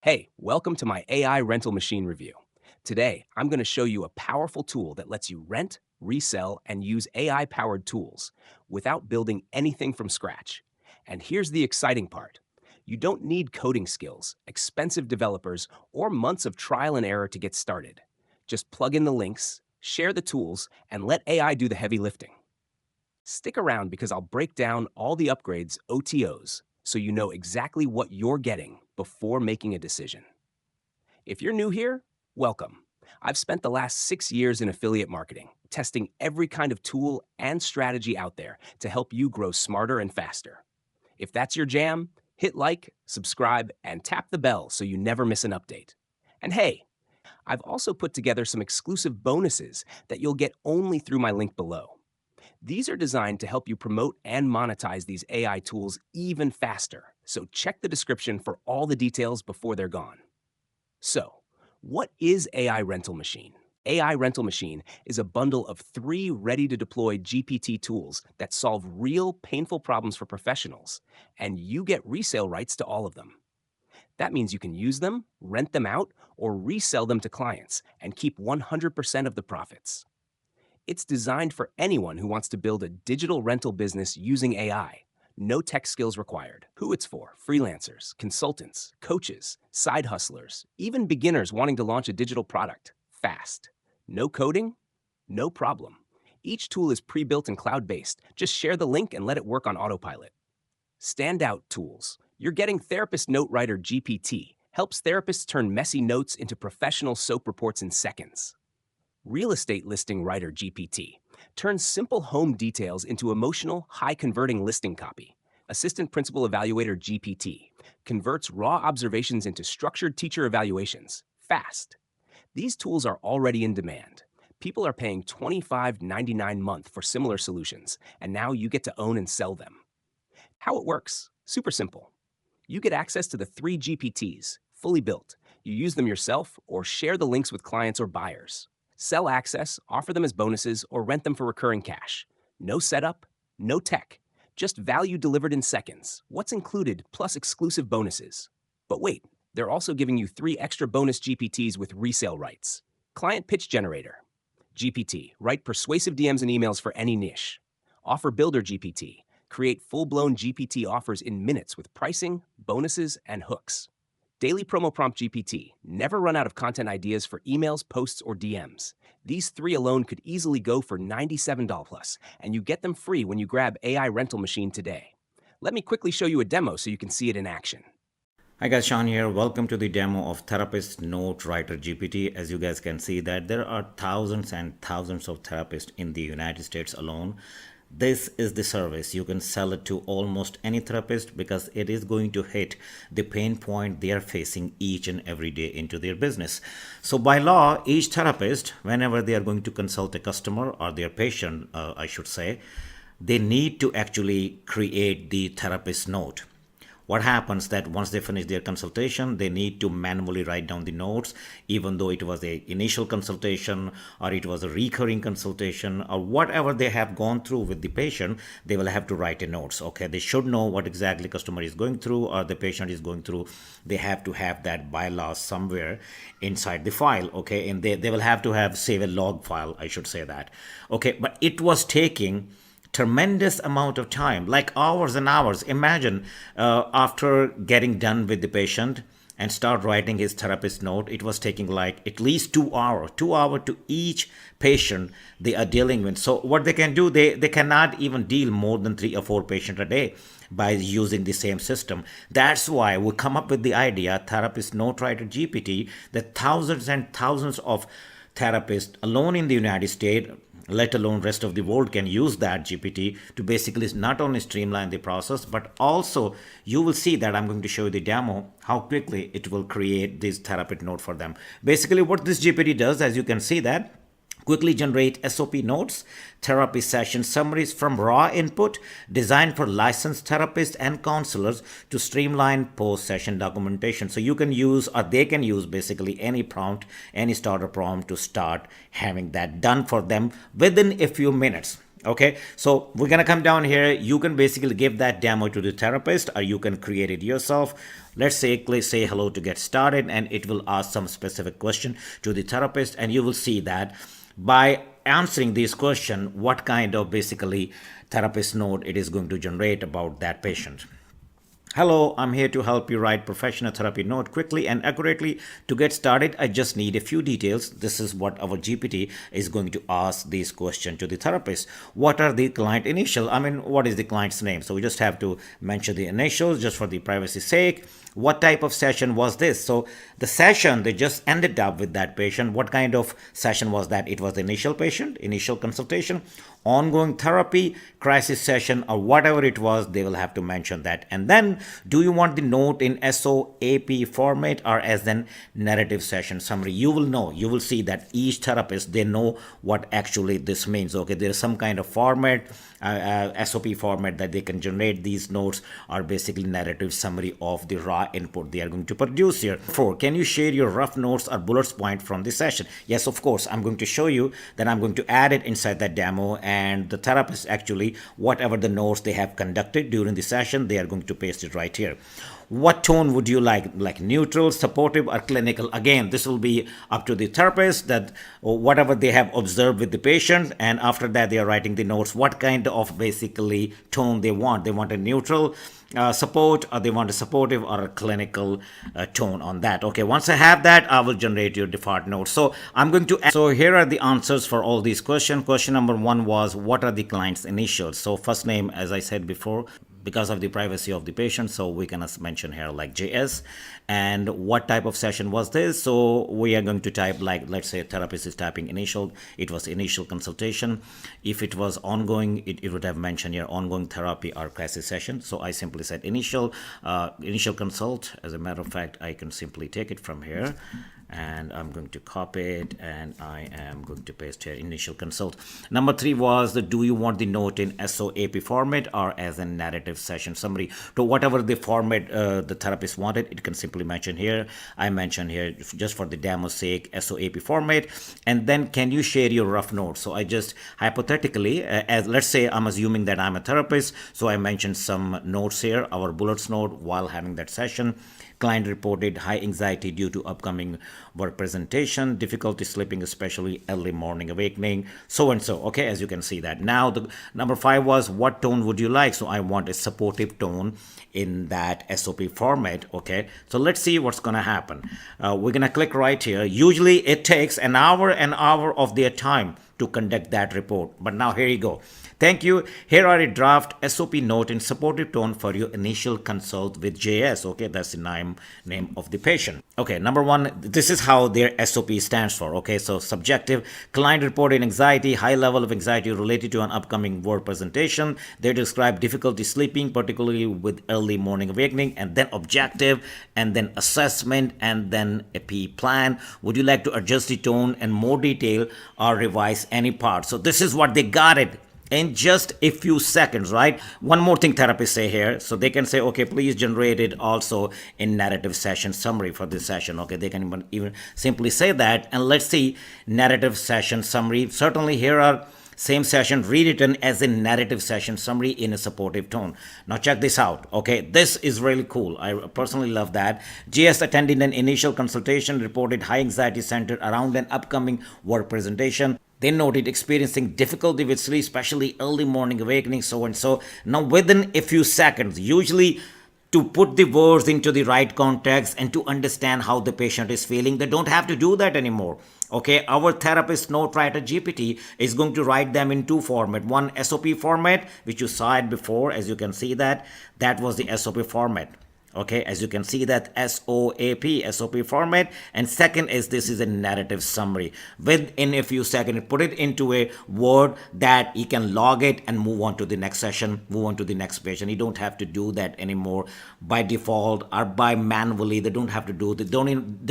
Hey, welcome to my AI rental machine review. Today, I'm going to show you a powerful tool that lets you rent, resell, and use AI powered tools without building anything from scratch. And here's the exciting part: you don't need coding skills, expensive developers, or months of trial and error to get started. Just plug in the links, share the tools, and let AI do the heavy lifting. Stick around because I'll break down all the upgrades, OTOs, so you know exactly what you're getting before making a decision. If you're new here, welcome. I've spent the last 6 years in affiliate marketing, testing every kind of tool and strategy out there to help you grow smarter and faster. If that's your jam, hit like, subscribe, and tap the bell so you never miss an update. And hey, I've also put together some exclusive bonuses that you'll get only through my link below. These are designed to help you promote and monetize these AI tools even faster, so check the description for all the details before they're gone. So, what is AI Rental Machine? AI Rental Machine is a bundle of 3 ready-to-deploy GPT tools that solve real, painful problems for professionals, and you get resale rights to all of them. That means you can use them, rent them out, or resell them to clients and keep 100% of the profits. It's designed for anyone who wants to build a digital rental business using AI. No tech skills required. Who it's for: freelancers, consultants, coaches, side hustlers, even beginners wanting to launch a digital product fast. No coding? No problem. Each tool is pre-built and cloud-based. Just share the link and let it work on autopilot. Standout tools. You're getting Therapist Note Writer GPT. Helps therapists turn messy notes into professional soap reports in seconds. Real Estate Listing Writer GPT turns simple home details into emotional, high-converting listing copy. Assistant Principal Evaluator GPT converts raw observations into structured teacher evaluations fast. These tools are already in demand. People are paying $25.99 a month for similar solutions, and now you get to own and sell them. How it works: super simple. You get access to the 3 GPTs, fully built. You use them yourself or share the links with clients or buyers. Sell access, offer them as bonuses, or rent them for recurring cash. No setup, no tech, just value delivered in seconds. What's included plus exclusive bonuses. But wait, they're also giving you 3 extra bonus GPTs with resale rights. Client Pitch Generator GPT, write persuasive DMs and emails for any niche. Offer Builder GPT, create full-blown GPT offers in minutes with pricing, bonuses, and hooks. Daily Promo Prompt GPT, never run out of content ideas for emails, posts, or DMs. These 3 alone could easily go for $97 plus, and you get them free when you grab AI Rental Machine today. Let me quickly show you a demo so you can see it in action. Hi guys, Sean here. Welcome to the demo of Therapist Note Writer GPT. As you guys can see that there are thousands and thousands of therapists in the United States alone. This is the service. You can sell it to almost any therapist because it is going to hit the pain point they are facing each and every day into their business. So by law, each therapist, whenever they are going to consult a customer or their patient, I should say, they need to actually create the therapist note. What happens that once they finish their consultation, they need to manually write down the notes, even though it was a initial consultation or it was a recurring consultation or whatever they have gone through with the patient, they will have to write a notes. Okay, they should know what exactly customer is going through or the patient is going through. They have to have that bylaw somewhere inside the file. Okay, and they will have to have save a log file, I should say that. Okay, but it was taking tremendous amount of time, like hours and hours. Imagine after getting done with the patient and start writing his therapist note, it was taking like at least 2 hours, 2 hours to each patient they are dealing with. So what they can do, they cannot even deal more than 3 or 4 patients a day by using the same system. That's why we come up with the idea, Therapist Note Writer GPT, that thousands and thousands of therapists alone in the United States, let alone rest of the world, can use that GPT to basically not only streamline the process, but also you will see that I'm going to show you the demo how quickly it will create this therapist note for them. Basically what this GPT does, as you can see, that quickly generate SOP notes, therapy session summaries from raw input, designed for licensed therapists and counselors to streamline post-session documentation. So you can use, or they can use, basically any prompt, any starter prompt to start having that done for them within a few minutes. Okay, so we're gonna come down here. You can basically give that demo to the therapist, or you can create it yourself. Let's say click say hello to get started, and it will ask some specific question to the therapist, and you will see that by answering this question, what kind of basically therapist note it is going to generate about that patient. Hello, I'm here to help you write professional therapy note quickly and accurately. To get started, I just need a few details. This is what our GPT is going to ask this question to the therapist. What are the client initial? I mean, what is the client's name? So we just have to mention the initials just for the privacy sake. What type of session was this? So the session, they just ended up with that patient. What kind of session was that? It was the initial patient, initial consultation, ongoing therapy, crisis session, or whatever it was, they will have to mention that. And then, do you want the note in SOAP format or as an narrative session summary? You will know, you will see that each therapist, they know what actually this means. Okay, there is some kind of format, SOP format that they can generate these notes, are basically narrative summary of the raw input they are going to produce here. 4, can you share your rough notes or bullets point from the session? Yes, of course, I'm going to show you that. I'm going to add it inside that demo, and the therapist actually, whatever the notes they have conducted during the session, they are going to paste it right here. What tone would you like neutral, supportive, or clinical? Again, this will be up to the therapist, that whatever they have observed with the patient, and after that they are writing the notes, what kind of basically tone they want. They want a neutral support, or they want a supportive or a clinical tone on that. Okay, once I have that, I will generate your default notes. So I'm going to so here are the answers for all these questions. Question number 1 was, what are the client's initials? So first name, as I said before, because of the privacy of the patient, so we can mention here like JS. And what type of session was this? So we are going to type, like, let's say a therapist is typing initial, it was initial consultation. If it was ongoing, it would have mentioned here ongoing therapy or crisis session. So I simply said initial consult. As a matter of fact, I can simply take it from here, and I'm going to copy it, and I am going to paste here initial consult. Number 3 was the, do you want the note in SOAP format or as a narrative session summary? To whatever the format the therapist wanted, it can simply mention here. I mentioned here just for the demo's sake SOAP format. And then, can you share your rough notes? So I just hypothetically, as let's say I'm assuming that I'm a therapist, so I mentioned some notes here, our bullets note while having that session. Client reported high anxiety due to upcoming work presentation, difficulty sleeping, especially early morning awakening, so and so. Okay, as you can see that. Now, the number 5 was, what tone would you like? So I want a supportive tone in that SOP format. Okay, so let's see what's gonna happen. We're gonna click right here. Usually it takes an hour of their time to conduct that report, but now here you go. Thank you. Here are a draft SOP note in supportive tone for your initial consult with JS. Okay, that's the name of the patient. Okay, number 1, this is how their SOP stands for. Okay, so subjective, client reported anxiety, high level of anxiety related to an upcoming work presentation. They describe difficulty sleeping, particularly with early morning awakening. And then objective, and then assessment, and then a P plan. Would you like to adjust the tone and more detail or revise any part? So this is what they got it in just a few seconds, right? One more thing therapists say here. So they can say, okay, please generate it also in narrative session summary for this session. Okay, they can even simply say that. And let's see, narrative session summary. Certainly here are same session rewritten as a narrative session summary in a supportive tone. Now check this out. Okay, this is really cool. I personally love that. GS attending an initial consultation reported high anxiety centered around an upcoming work presentation. They noted experiencing difficulty with sleep, especially early morning awakening, so and so. Now, within a few seconds, usually to put the words into the right context and to understand how the patient is feeling, they don't have to do that anymore. Okay, our therapist note writer GPT is going to write them in 2 format. One, SOP format, which you saw it before, as you can see that was the SOP format. Okay, as you can see that SOP format. And second is, this is a narrative summary. Within a few seconds, put it into a word that you can log it and move on to the next session, move on to the next patient. You don't have to do that anymore by default or by manually. They don't have to do, they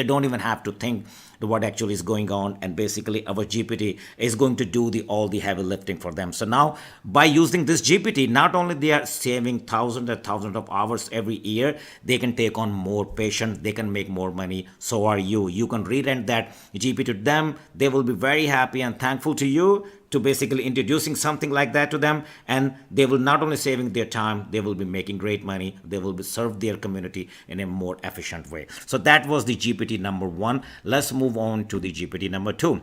don't even have to think what actually is going on, and basically our GPT is going to do all the heavy lifting for them. So now, by using this GPT, not only they are saving thousands and thousands of hours every year, they can take on more patients, they can make more money. So are you can re-rent that GP to them. They will be very happy and thankful to you to basically introducing something like that to them, and they will not only saving their time, they will be making great money, they will be serve their community in a more efficient way. So that was the GPT number 1. Let's move on to the GPT number 2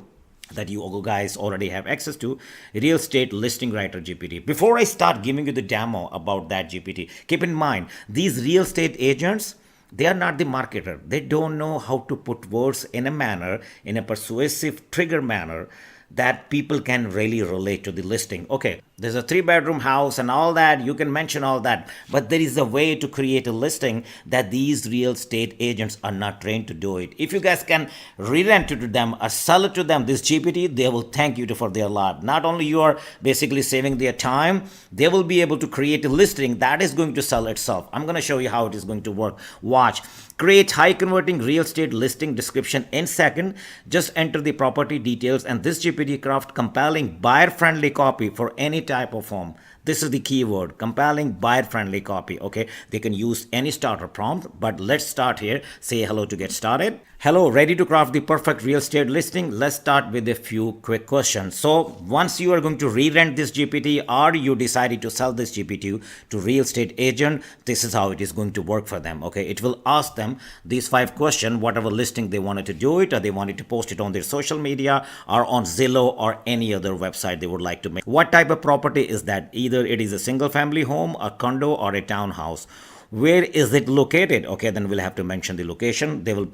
that you guys already have access to, real estate listing writer GPT. Before I start giving you the demo about that GPT, keep in mind these real estate agents, they are not the marketer. They don't know how to put words in a manner, in a persuasive trigger manner that people can really relate to the listing. Okay, there's a 3-bedroom house and all that, you can mention all that, but there is a way to create a listing that these real estate agents are not trained to do it. If you guys can re-rent it to them or sell it to them, this GPT, they will thank you for their lot. Not only you are basically saving their time, they will be able to create a listing that is going to sell itself. I'm going to show you how it is going to work. Watch. Create high converting real estate listing description in second. Just enter the property details and this GPT craft compelling buyer friendly copy for any type of home. This is the keyword, compelling buyer friendly copy. Okay, they can use any starter prompt, but let's start here. Say hello to get started. Hello, ready to craft the perfect real estate listing? Let's start with a few quick questions. So once you are going to re-rent this GPT or you decided to sell this GPT to real estate agent, this is how it is going to work for them. Okay, it will ask them these 5 questions, whatever listing they wanted to do it, or they wanted to post it on their social media or on Zillow or any other website they would like to make. What type of property is that? Either it is a single family home, a condo, or a townhouse. Where is it located? Okay, then we'll have to mention the location. They will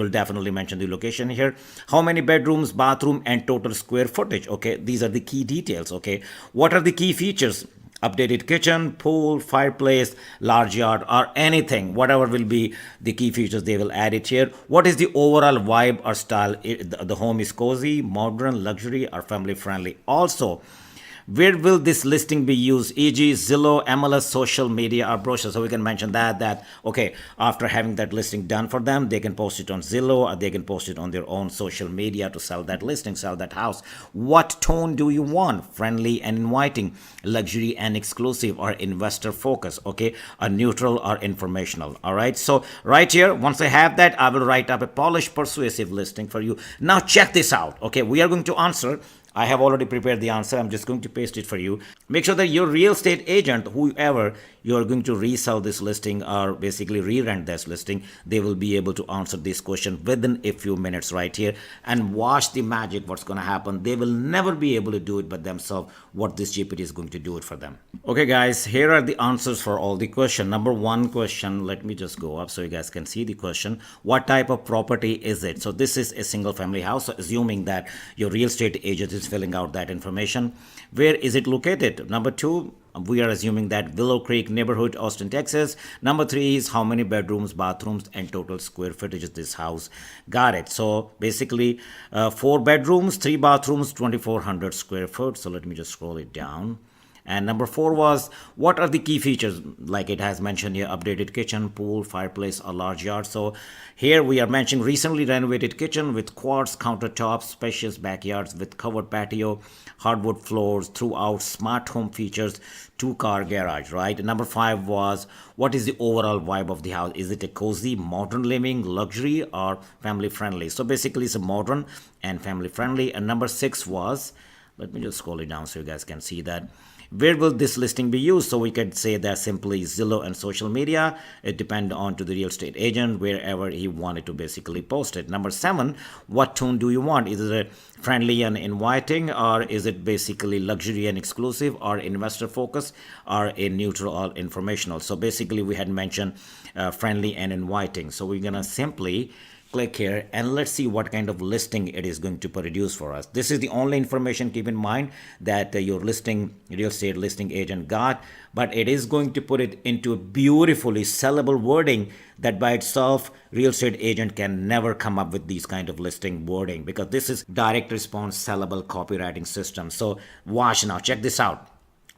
definitely mention the location here. How many bedrooms, bathroom, and total square footage? Okay, these are the key details. Okay, what are the key features? Updated kitchen, pool, fireplace, large yard, or anything, whatever will be the key features, they will add it here. What is the overall vibe or style? The home is cozy, modern, luxury, or family friendly. Also, where will this listing be used? E.g. Zillow, MLS, social media, or brochure. So we can mention that okay, after having that listing done for them, they can post it on Zillow or they can post it on their own social media to sell that listing, sell that house. What tone do you want? Friendly and inviting, luxury and exclusive, or investor focus? Okay, a neutral or informational. All right, so right here, once I have that, I will write up a polished persuasive listing for you. Now check this out. Okay, we are going to answer. I have already prepared the answer. I'm just going to paste it for you. Make sure that your real estate agent, whoever you're going to resell this listing or basically re-rent this listing, they will be able to answer this question within a few minutes right here. And watch the magic, what's going to happen. They will never be able to do it by themselves, what this GPT is going to do it for them. Okay, guys, here are the answers for all the question. Number 1 question, let me just go up so you guys can see the question. What type of property is it? So this is a single family house, so assuming that your real estate agent is filling out that information. Where is it located? Number 2, we are assuming that Willow Creek neighborhood, Austin, Texas. Number 3 is how many bedrooms, bathrooms, and total square footage is this house. Got it. So basically 4 bedrooms, 3 bathrooms, 2,400 square foot. So let me just scroll it down. And number 4 was, what are the key features? Like it has mentioned here, updated kitchen, pool, fireplace, a large yard. So here we are mentioning recently renovated kitchen with quartz countertops, spacious backyards with covered patio, hardwood floors throughout, smart home features, 2-car garage, right? And number 5 was, what is the overall vibe of the house? Is it a cozy, modern living, luxury, or family friendly? So basically it's a modern and family friendly. And number 6 was, let me just scroll it down so you guys can see that. Where will this listing be used? So we could say that simply Zillow and social media. It depends on to the real estate agent, wherever he wanted to basically post it. Number 7, what tone do you want? Is it a friendly and inviting, or is it basically luxury and exclusive, or investor focus, or a neutral or informational? So basically we had mentioned friendly and inviting. So we're gonna simply click here and let's see what kind of listing it is going to produce for us. This is the only information, keep in mind, that your listing, real estate listing agent got, but it is going to put it into a beautifully sellable wording that by itself real estate agent can never come up with these kind of listing wording, because this is direct response sellable copywriting system. So watch now, check this out.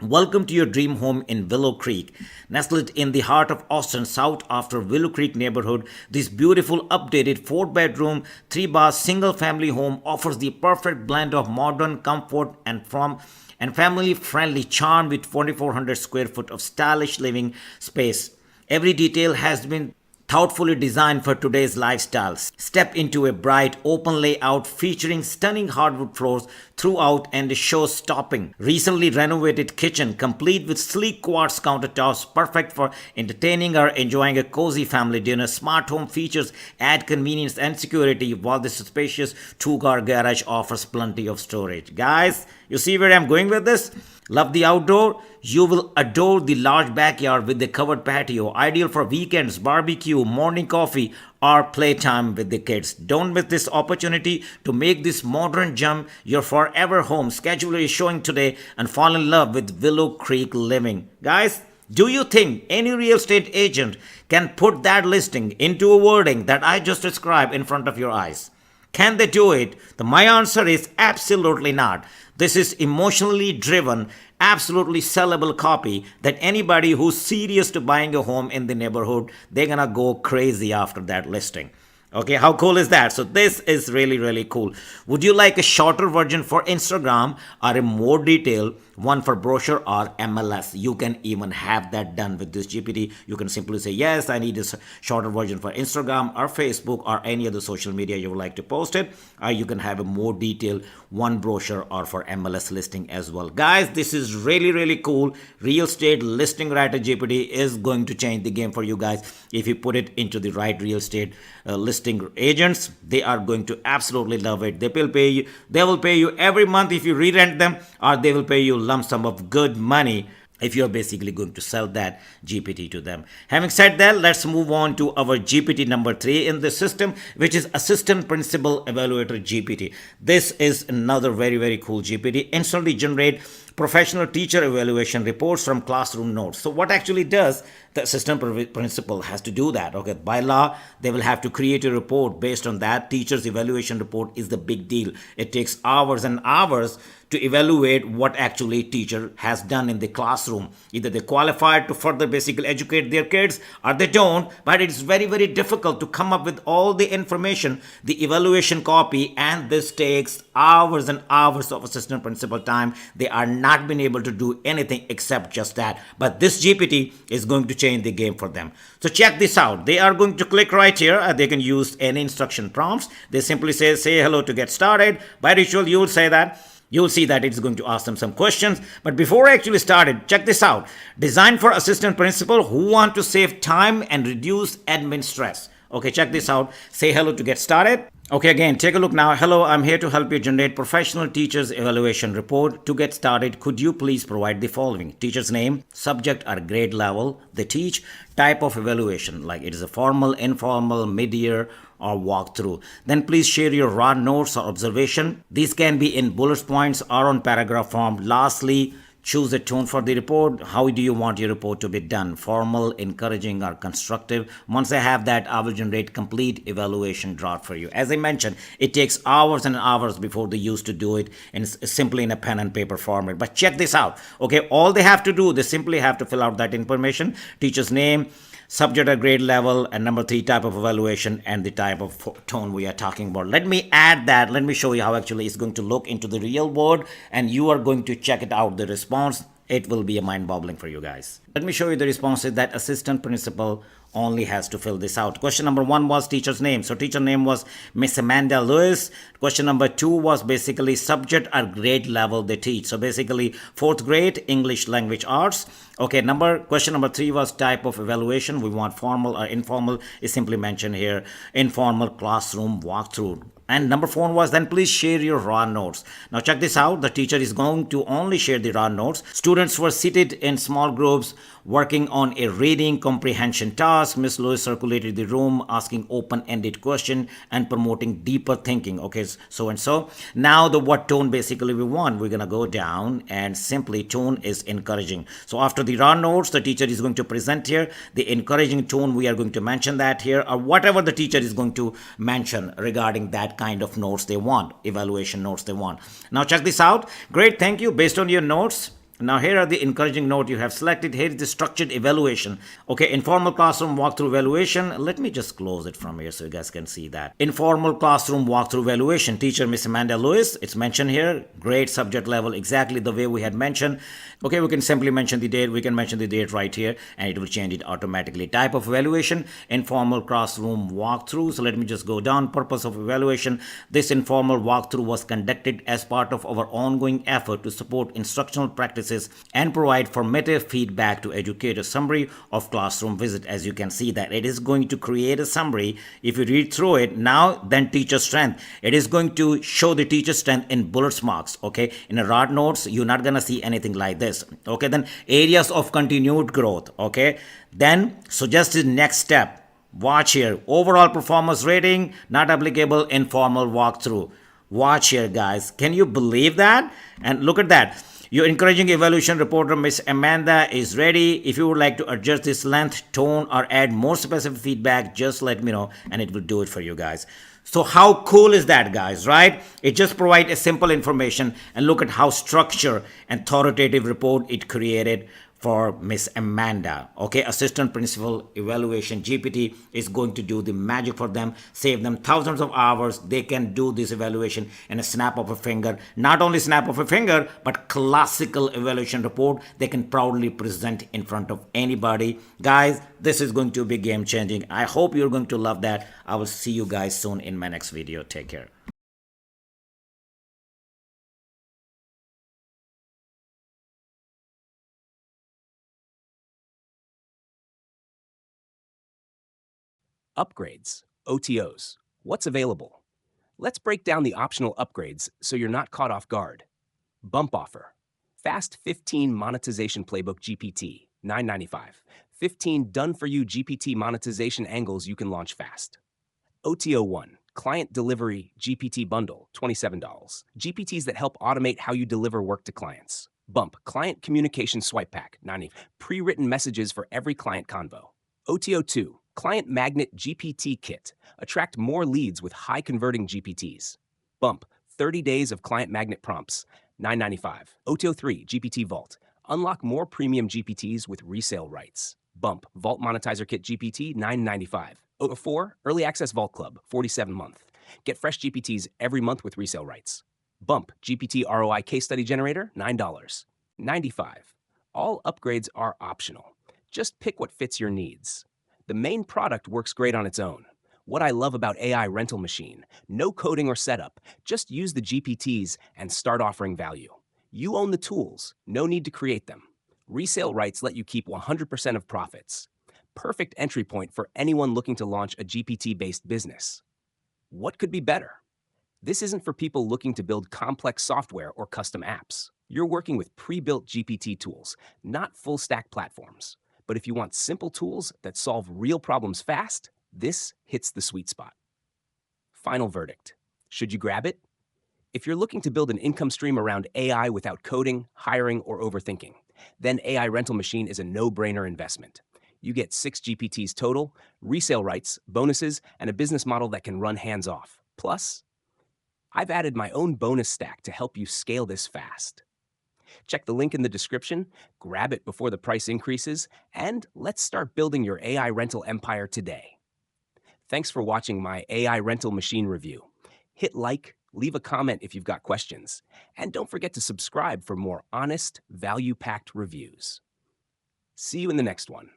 Welcome to your dream home in Willow Creek. Nestled in the heart of Austin, south after Willow Creek neighborhood, this beautiful updated 4-bedroom, 3-bath single-family home offers the perfect blend of modern comfort and family-friendly charm with 2,400 square foot of stylish living space. Every detail has been thoughtfully designed for today's lifestyles. Step into a bright, open layout featuring stunning hardwood floors throughout and a show-stopping, recently renovated kitchen complete with sleek quartz countertops, perfect for entertaining or enjoying a cozy family dinner. Smart home features add convenience and security, while the spacious two-car garage offers plenty of storage. Guys, you see where I'm going with this? Love the outdoor? You will adore the large backyard with the covered patio, ideal for weekends, barbecue, morning coffee, or playtime with the kids. Don't miss this opportunity to make this modern gem your forever home. Schedule is showing today and fall in love with Willow Creek Living. Guys, do you think any real estate agent can put that listing into a wording that I just described in front of your eyes? Can they do it? My answer is absolutely not. This is emotionally driven, absolutely sellable copy that anybody who's serious to buying a home in the neighborhood, they're gonna go crazy after that listing. Okay, how cool is that? So this is really, really cool. Would you like a shorter version for Instagram or a more detailed one for brochure or MLS? You can even have that done with this GPT. You can simply say, yes, I need a shorter version for Instagram or Facebook or any other social media you would like to post it. Or you can have a more detailed one brochure or for MLS listing as well. Guys, this is really, really cool. Real estate listing writer GPT is going to change the game for you guys. If you put it into the right real estate listing agents, they are going to absolutely love it. They will pay you every month if you re-rent them, or they will pay you lump sum of good money if you're basically going to sell that GPT to them. Having said that, let's move on to our GPT number 3 in the system, which is Assistant Principal Evaluator GPT. This is another very, very cool GPT. Instantly generate professional teacher evaluation reports from classroom notes. So what actually does the assistant principal has to do that? Okay, by law, they will have to create a report based on that. Teacher's evaluation report is the big deal. It takes hours and hours to evaluate what actually teacher has done in the classroom. Either they qualified to further basically educate their kids or they don't, but it's very, very difficult to come up with all the information, the evaluation copy, and this takes hours and hours of assistant principal time. They are not been able to do anything except just that. But this GPT is going to change the game for them. So check this out. They are going to click right here. They can use any instruction prompts. They simply say hello to get started. By ritual, you will say that. You'll see that it's going to ask them some questions. But before I actually started, check this out. Designed for assistant principal who want to save time and reduce admin stress. Okay, check this out. Say hello to get started. Okay, again, take a look now. Hello, I'm here to help you generate professional teachers evaluation report. To get started, could you please provide the following? Teacher's name, subject or grade level they teach, type of evaluation, like it is a formal, informal, mid-year, or walkthrough. Then please share your raw notes or observation. These can be in bullet points or on paragraph form. Lastly, choose a tone for the report. How do you want your report to be done? Formal, encouraging, or constructive? Once I have that, I will generate complete evaluation draft for you. As I mentioned, it takes hours and hours before they used to do it and simply in a pen and paper format. But check this out. Okay, all they have to do, they simply have to fill out that information, teacher's name, subject or grade level, and number 3, type of evaluation, and the type of tone we are talking about. Let me add that. Let me show you how actually it's going to look into the real world, and you are going to check it out, the response. It will be a mind-boggling for you guys. Let me show you the responses that assistant principal only has to fill this out. Question number 1 was teacher's name. So teacher name was Miss Amanda Lewis. Question number 2 was basically subject or grade level they teach. So basically 4th grade English language arts. Okay, question number 3 was type of evaluation. We want formal or informal is simply mentioned here. Informal classroom walkthrough. And number 4 was then please share your raw notes. Now check this out. The teacher is going to only share the raw notes. Students were seated in small groups working on a reading comprehension task. Miss Lewis circulated the room asking open-ended question and promoting deeper thinking. Okay, so and so. Now the what tone basically we want. We're going to go down and simply tone is encouraging. So after the raw notes, the teacher is going to present here. The encouraging tone, we are going to mention that here, or whatever the teacher is going to mention regarding that kind of notes they want, evaluation notes they want. Now check this out. Great, thank you. Based on your notes, Now here are the encouraging note you have selected. Here is the structured evaluation. Okay, informal classroom walkthrough evaluation. Let me just close it from here so you guys can see that. Informal classroom walkthrough evaluation. Teacher Miss Amanda Lewis. It's mentioned here. Grade, subject level, exactly the way we had mentioned. Okay, we can simply mention the date. We can mention the date right here and it will change it automatically. Type of evaluation, informal classroom walkthrough. So let me just go down. Purpose of evaluation. This informal walkthrough was conducted as part of our ongoing effort to support instructional practices and provide formative feedback to educate. A summary of classroom visit. As you can see that it is going to create a summary. If you read through it now, then teacher strength, it is going to show the teacher strength in bullets marks. Okay, in a rod notes you're not gonna see anything like this. Okay, then areas of continued growth. Okay, then suggested next step. Watch here, overall performance rating not applicable, informal walkthrough. Watch here guys, can you believe that? And look at that. Your encouraging evaluation reporter, Miss Amanda, is ready. If you would like to adjust this length, tone, or add more specific feedback, just let me know and it will do it for you guys. So how cool is that, guys, right? It just provides a simple information and look at how structured and authoritative report it created for Miss Amanda. Okay, assistant principal evaluation GPT is going to do the magic for them, save them thousands of hours. They can do this evaluation in a snap of a finger. Not only snap of a finger, but classical evaluation report they can proudly present in front of anybody. Guys, this is going to be game changing. I hope you're going to love that. I will see you guys soon in my next video. Take care. Upgrades, OTOs. What's available? Let's break down the optional upgrades so you're not caught off guard. Bump offer. Fast 15 monetization playbook GPT, $9.95. 15 done-for-you GPT monetization angles you can launch fast. OTO1, Client Delivery GPT Bundle, $27. GPTs that help automate how you deliver work to clients. Bump, Client Communication Swipe Pack, 90. Pre-written messages for every client convo. OTO2, Client Magnet GPT Kit. Attract more leads with high-converting GPTs. Bump, 30 days of client magnet prompts, $9.95. OTO3, GPT Vault. Unlock more premium GPTs with resale rights. Bump, Vault Monetizer Kit GPT, $9.95. OTO4, Early Access Vault Club, $47 month. Get fresh GPTs every month with resale rights. Bump, GPT ROI Case Study Generator, $9.95. All upgrades are optional. Just pick what fits your needs. The main product works great on its own. What I love about AI Rental Machine, no coding or setup, just use the GPTs and start offering value. You own the tools, no need to create them. Resale rights let you keep 100% of profits. Perfect entry point for anyone looking to launch a GPT-based business. What could be better? This isn't for people looking to build complex software or custom apps. You're working with pre-built GPT tools, not full-stack platforms. But if you want simple tools that solve real problems fast, this hits the sweet spot. Final verdict. Should you grab it? If you're looking to build an income stream around AI without coding, hiring, or overthinking, then AI Rental Machine is a no-brainer investment. You get 6 GPTs total, resale rights, bonuses, and a business model that can run hands-off. Plus, I've added my own bonus stack to help you scale this fast. Check the link in the description, grab it before the price increases, and let's start building your AI rental empire today. Thanks for watching my AI Rental Machine review. Hit like, leave a comment if you've got questions, and don't forget to subscribe for more honest, value-packed reviews. See you in the next one.